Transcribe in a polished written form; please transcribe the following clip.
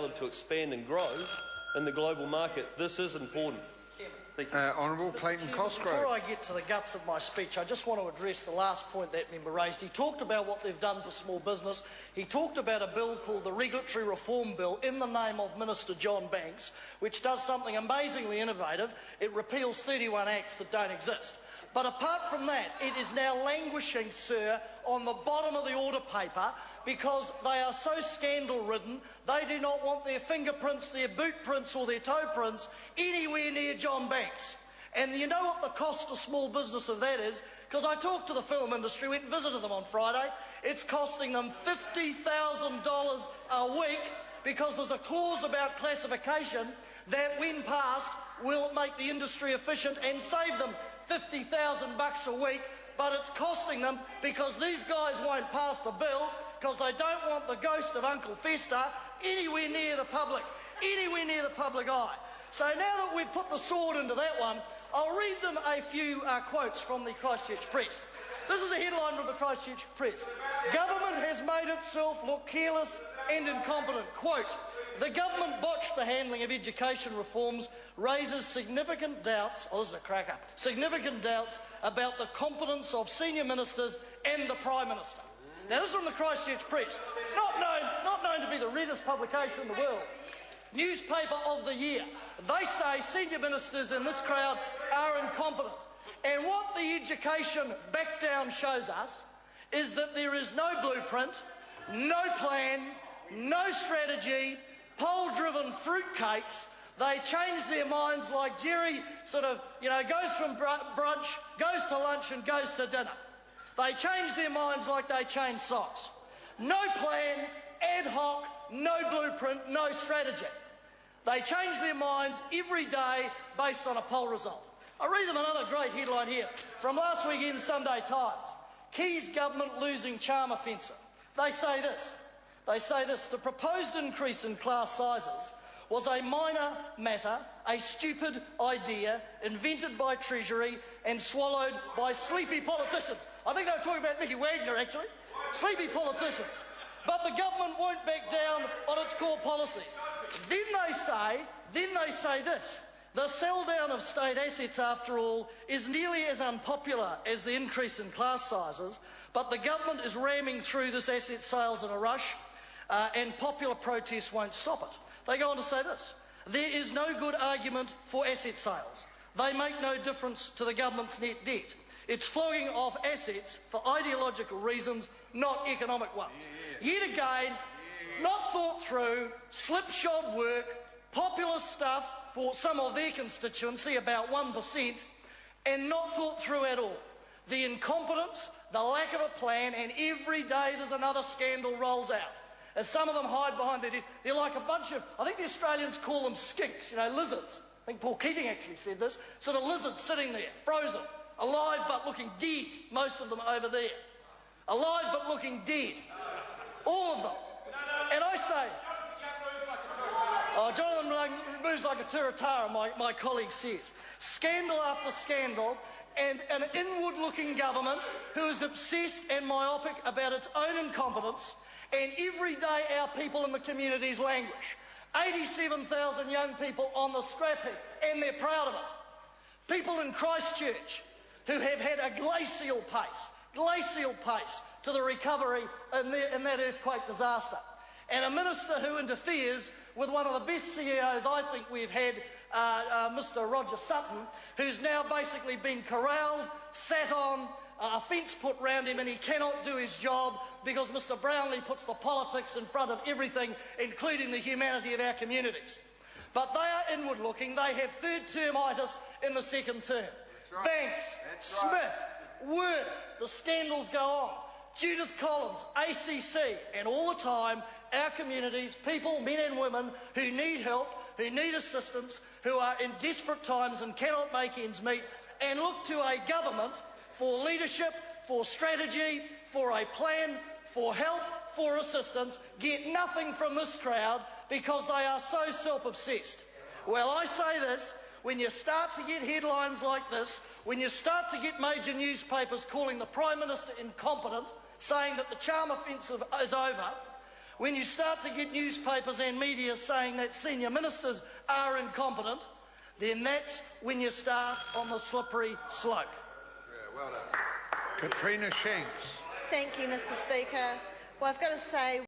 them to expand and grow in the global market. This is important. Honourable Clayton Cosgrove. Before I get to the guts of my speech, I just want to address the last point that member raised. He talked about what they've done for small business. He talked about a bill called the Regulatory Reform Bill in the name of Minister John Banks, which does something amazingly innovative. It repeals 31 acts that don't exist. But apart from that, it is now languishing, sir, on the bottom of the order paper because they are so scandal-ridden, they do not want their fingerprints, their boot prints or their toe prints anywhere near John Banks. And you know what the cost to small business of that is? Because I talked to the film industry, went and visited them on Friday. It's costing them $50,000 a week because there's a clause about classification that, when passed, will make the industry efficient and save them $50,000 a week, but it's costing them because these guys won't pass the bill because they don't want the ghost of Uncle Fester anywhere near the public eye. So now that we've put the sword into that one, I'll read them a few quotes from the Christchurch Press. This is a headline from the Christchurch Press. Government has made itself look careless and incompetent. Quote, the government botched the handling of education reforms, raises significant doubts, this is a cracker, significant doubts about the competence of senior ministers and the Prime Minister. Now this is from the Christchurch Press, not known to be the readest publication in the world. Newspaper of the year. They say senior ministers in this crowd are incompetent. And what the education backdown shows us is that there is no blueprint, no plan, no strategy, poll-driven fruitcakes. They change their minds like Jerry goes from brunch, goes to lunch and goes to dinner. They change their minds like they change socks. No plan, ad hoc, no blueprint, no strategy. They change their minds every day based on a poll result. I'll read them another great headline here from last weekend's Sunday Times. Keys government losing charm offensive. They say this, the proposed increase in class sizes was a minor matter, a stupid idea invented by Treasury and swallowed by sleepy politicians. I think they were talking about Nicky Wagner, actually. Sleepy politicians. But the government won't back down on its core policies. Then they say this. The sell-down of state assets, after all, is nearly as unpopular as the increase in class sizes, but the government is ramming through this asset sales in a rush, and popular protests won't stop it. They go on to say this. There is no good argument for asset sales. They make no difference to the government's net debt. It's flogging off assets for ideological reasons, not economic ones. Yet again, not thought through, slipshod work, populist stuff for some of their constituency, about 1%, and not thought through at all. The incompetence, the lack of a plan, and every day there's another scandal rolls out. As some of them hide behind their desk, they're like a bunch of, I think the Australians call them skinks, lizards. I think Paul Keating actually said this. Sort of lizards sitting there, frozen, alive but looking dead, most of them over there. Alive but looking dead. All of them. And I say, Jonathan moves like a turatara, my colleague says. Scandal after scandal, and an inward-looking government who is obsessed and myopic about its own incompetence, and every day our people in the communities languish. 87,000 young people on the scrap heap, and they're proud of it. People in Christchurch who have had a glacial pace to the recovery in that earthquake disaster. And a minister who interferes with one of the best CEOs I think we've had, Mr. Roger Sutton, who's now basically been corralled, sat on, a fence put round him, and he cannot do his job because Mr. Brownlee puts the politics in front of everything, including the humanity of our communities. But they are inward-looking. They have third-termitis in the second term. Right. Banks, Smith, Worth, the scandals go on. Judith Collins, ACC, and all the time, our communities, people, men and women, who need help, who need assistance, who are in desperate times and cannot make ends meet, and look to a government for leadership, for strategy, for a plan, for help, for assistance, get nothing from this crowd because they are so self-obsessed. Well, I say this, when you start to get headlines like this, when you start to get major newspapers calling the Prime Minister incompetent, saying that the charm offensive is over, When you start to get newspapers and media saying that senior ministers are incompetent, then that's when you start on the slippery slope. Yeah, well done. Katrina Shanks. Thank you, Mr. Speaker. Well, I've got to say,